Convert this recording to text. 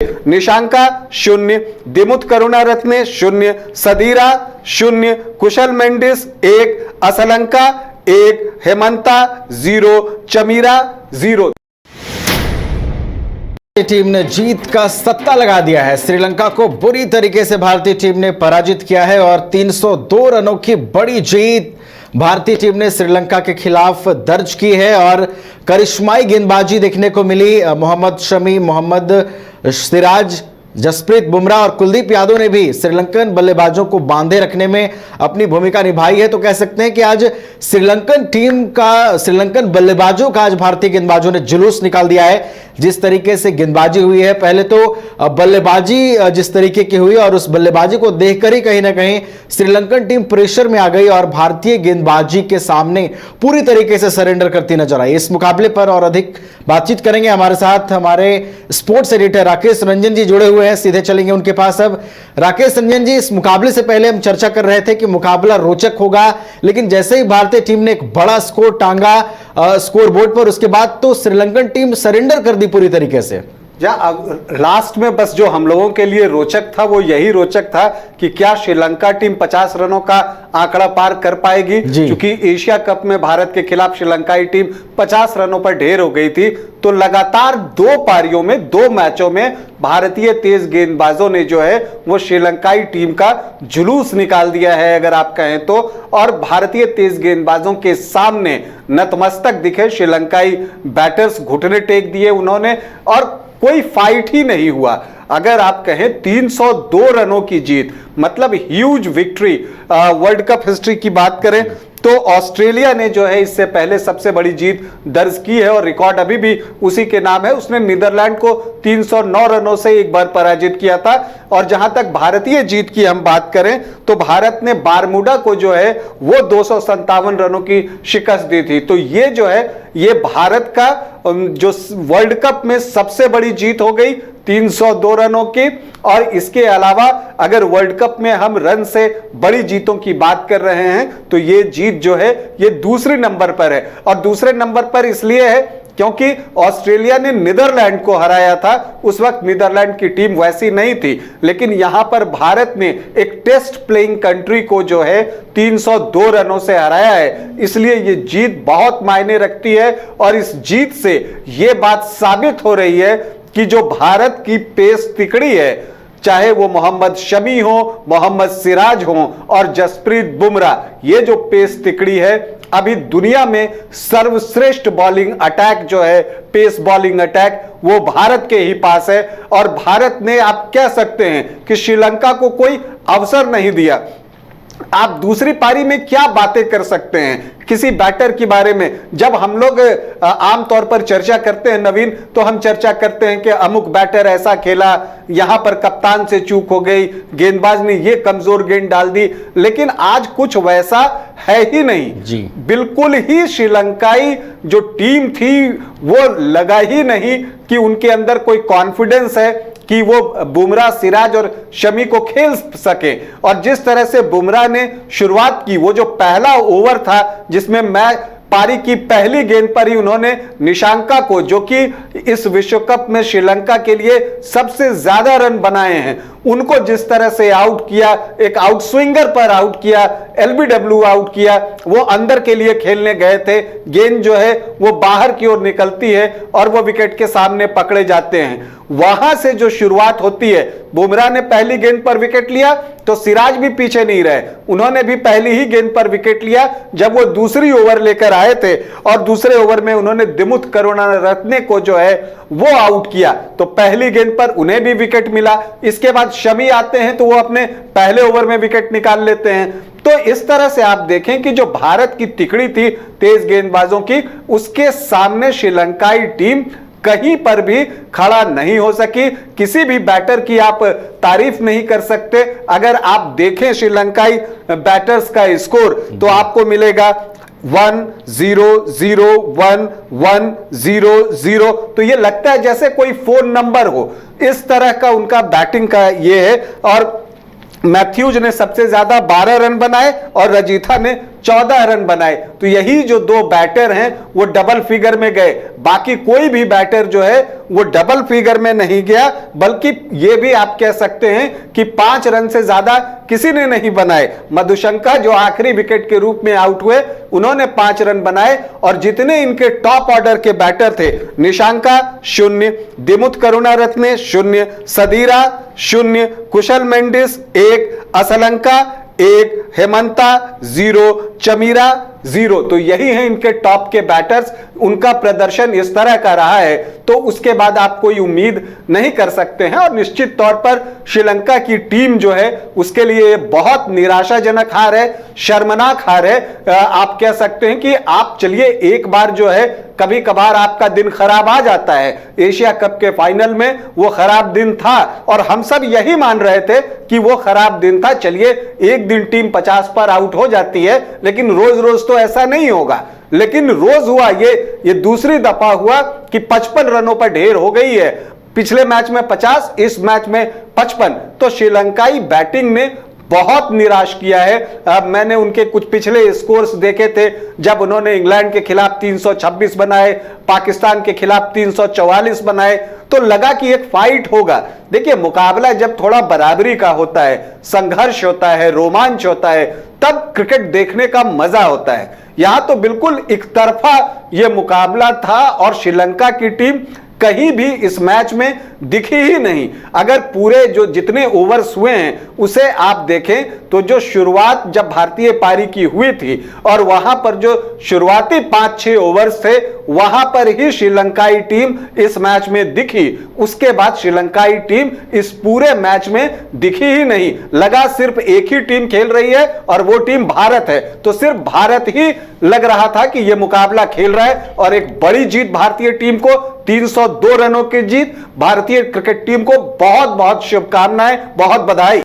निशांका 0, दिमुथ करुणारत्ने 0, सदीरा 0, कुशल Mendis 1, Asalanka 1, Hemanta 0, Chameera 0। Team ने जीत का सत्ता लगा दिया है। श्रीलंका को बुरी तरीके से भारतीय टीम ने पराजित किया है और 302 रनों की बड़ी जीत भारतीय टीम ने श्रीलंका के खिलाफ दर्ज की है और करिश्माई गेंदबाजी देखने को मिली। मोहम्मद शमी, मोहम्मद सिराज, जसप्रीत बुमराह और कुलदीप यादव ने भी श्रीलंकन बल्लेबाजों को बांधे रखने में अपनी भूमिका निभाई है। तो कह सकते हैं कि आज श्रीलंकन बल्लेबाजों का आज भारतीय गेंदबाजों ने जुलूस निकाल दिया है। जिस तरीके से गेंदबाजी हुई है, पहले तो बल्लेबाजी जिस तरीके की हुई और उस बल्लेबाजी को देखकर ही कहीं ना कहीं श्रीलंकन टीम प्रेशर में आ गई और भारतीय गेंदबाजी के सामने पूरी तरीके से सरेंडर करती नजर आई। इस मुकाबले पर और अधिक बातचीत करेंगे। हमारे साथ हमारे स्पोर्ट्स एडिटर राकेश रंजन जी जुड़े हुए हैं, सीधे चलेंगे उनके पास। अब राकेश रंजन जी, इस मुकाबले से पहले हम चर्चा कर रहे थे कि मुकाबला रोचक होगा, लेकिन जैसे ही भारतीय टीम ने एक बड़ा स्कोर टांगा स्कोर बोर्ड पर, उसके बाद तो श्रीलंकन टीम सरेंडर कर दी पूरी तरीके से। लास्ट में बस जो हम लोगों के लिए रोचक था वो यही रोचक था कि क्या श्रीलंका टीम 50 रनों का आंकड़ा पार कर पाएगी, क्योंकि एशिया कप में भारत के खिलाफ श्रीलंकाई टीम 50 रनों पर ढेर हो गई थी। तो लगातार 2 पारियों में 2 मैचों में भारतीय तेज गेंदबाजों ने जो है वो श्रीलंकाई टीम का जुलूस निकाल दिया है, अगर आप कहें तो। और भारतीय तेज गेंदबाजों के सामने नतमस्तक दिखे श्रीलंकाई बैटर्स, घुटने टेक दिए उन्होंने और कोई फाइट ही नहीं हुआ। अगर आप कहें 302 रनों की जीत, मतलब huge victory. World cup history की बात करें तो ऑस्ट्रेलिया ने जो है इससे पहले सबसे बड़ी जीत दर्ज की है और रिकॉर्ड अभी भी उसी के नाम है। उसने नीदरलैंड को 309 रनों से एक बार पराजित किया था। और जहां तक भारतीय जीत की हम बात करें तो भारत ने बारमूडा को जो है वो 257 रनों की शिकस्त दी थी। तो ये जो है ये भारत का जो वर्ल्ड कप में सबसे बड़ी जीत हो गई 302 रनों की। और इसके अलावा अगर वर्ल्ड कप में हम रन से बड़ी जीतों की बात कर रहे हैं तो ये जीत जो है ये दूसरे नंबर पर है। और दूसरे नंबर पर इसलिए है क्योंकि ऑस्ट्रेलिया ने नीदरलैंड को हराया था। उस वक्त नीदरलैंड की टीम वैसी नहीं थी, लेकिन यहां पर भारत ने एक टेस्ट प्लेइंग कंट्री को जो है 302 रनों से हराया है। इसलिए ये जीत बहुत मायने रखती है और इस जीत से ये बात साबित हो रही है कि जो भारत की पेस तिकड़ी है, चाहे वो मोहम्मद शमी हो, मोहम्मद सिराज हो और जसप्रीत बुमराह, ये जो पेस तिकड़ी है अभी दुनिया में सर्वश्रेष्ठ बॉलिंग अटैक जो है, पेस बॉलिंग अटैक, वो भारत के ही पास है। और भारत ने, आप कह सकते हैं कि श्रीलंका को कोई अवसर नहीं दिया। आप दूसरी पारी में क्या बातें कर सकते हैं किसी बैटर के बारे में? जब हम लोग आमतौर पर चर्चा करते हैं नवीन, तो हम चर्चा करते हैं कि अमुक बैटर ऐसा खेला, यहां पर कप्तान से चूक हो गई, गेंदबाज ने ये कमजोर गेंद डाल दी। लेकिन आज कुछ वैसा है ही नहीं जी। बिल्कुल ही श्रीलंकाई जो टीम थी वो लगा ही नहीं कि उनके अंदर कोई कॉन्फिडेंस है कि वो बुमराह, सिराज और शमी को खेल सके। और जिस तरह से बुमराह ने शुरुआत की, वो जो पहला ओवर था जिसमें पारी की पहली गेंद पर ही उन्होंने निशांका को, जो कि इस विश्व कप में श्रीलंका के लिए सबसे ज्यादा रन बनाए हैं, उनको जिस तरह से आउट किया, एक आउट स्विंगर पर आउट किया, एलबीडब्ल्यू आउट किया। वो अंदर के लिए खेलने गए थे, गेंद जो है वो बाहर की ओर निकलती है और वो विकेट के सामने पकड़े जाते हैं। वहां से जो शुरुआत होती है, बुमराह ने पहली गेंद पर विकेट लिया तो सिराज भी पीछे नहीं रहे, उन्होंने भी पहली ही गेंद पर विकेट लिया जब वो दूसरी ओवर लेकर आए थे। और दूसरे ओवर में उन्होंने दिमुथ करुणारत्ने को जो है वो आउट किया, तो पहली गेंद पर उन्हें भी विकेट मिला। इसके बाद शमी आते हैं तो वो अपने पहले ओवर में विकेट निकाल लेते हैं। तो इस तरह से आप देखें कि जो भारत की तिकड़ी थी तेज गेंदबाजों की, उसके सामने श्रीलंकाई टीम कहीं पर भी खड़ा नहीं हो सकी। किसी भी बैटर की आप तारीफ नहीं कर सकते। अगर आप देखें श्रीलंकाई बैटर्स का स्कोर तो आपको मिलेगा 1-0-0-1-1-0-0। तो ये लगता है जैसे कोई फोन नंबर हो, इस तरह का उनका बैटिंग का ये है। और मैथ्यूज ने सबसे ज्यादा 12 रन बनाए और रजीथा ने 14 रन बनाए। तो यही जो दो बैटर हैं वो डबल फिगर में गए, बाकी कोई भी बैटर जो है वो डबल फिगर में नहीं गया, बल्कि ये भी आप कह सकते हैं कि 5 रन से ज्यादा किसी ने नहीं बनाए। मधुशंका जो आखिरी विकेट के रूप में आउट हुए, उन्होंने 5 रन बनाए, और जितने इनके टॉप ऑर्डर के बैटर थे, निशांका 0, दिमुथ करुणारत्ने 0, सदीरा 0, कुशल मेंडिस 1, असलंका 1, हेमंता 0, चमीरा 0। तो यही है इनके टॉप के बैटर्स। उनका प्रदर्शन इस तरह का रहा है तो उसके बाद आप कोई उम्मीद नहीं कर सकते हैं, और निश्चित तौर पर श्रीलंका की टीम जो है उसके लिए बहुत निराशाजनक हार है, शर्मनाक हार है। आप कह सकते हैं कि आप चलिए एक बार जो है कभी कभार आपका दिन खराब आ जाता है। एशिया कप के फाइनल में वो खराब दिन था और हम सब यही मान रहे थे कि वो खराब दिन था। चलिए एक दिन टीम 50 पर आउट हो जाती है, लेकिन रोज रोज तो ऐसा नहीं होगा। लेकिन रोज हुआ ये दूसरी दफा हुआ कि 55 रनों पर ढेर हो गई है। पिछले मैच में 50, इस मैच में 55। तो श्रीलंकाई बैटिंग ने बहुत निराश किया है। अब मैंने उनके कुछ पिछले स्कोर्स देखे थे, जब उन्होंने इंग्लैंड के खिलाफ 326 बनाए, पाकिस्तान के खिलाफ 344 बनाए, तो लगा कि एक फाइट होगा। देखिए, मुकाबला जब थोड़ा बराबरी का होता है, संघर्ष होता है, रोमांच होता है, तब क्रिकेट देखने का मजा होता है। यहां तो बिल्कुल एक तरफा यह मुकाबला था और श्रीलंका की टीम कहीं भी इस मैच में दिखी ही नहीं। अगर पूरे जो जितने ओवर्स हुए हैं उसे आप देखें तो जो शुरुआत जब भारतीय पारी की हुई थी और वहां पर जो शुरुआती 5-6 ओवर्स थे, वहां पर ही श्रीलंकाई टीम इस मैच में दिखी। उसके बाद श्रीलंकाई टीम इस पूरे मैच में दिखी ही नहीं। लगा सिर्फ एक ही टीम खेल रही है और वो टीम भारत है, तो सिर्फ भारत ही लग रहा था कि यह मुकाबला खेल रहा है। और एक बड़ी जीत भारतीय टीम को, 302 रनों की जीत। भारतीय क्रिकेट टीम को बहुत बहुत शुभकामनाएं, बहुत बधाई।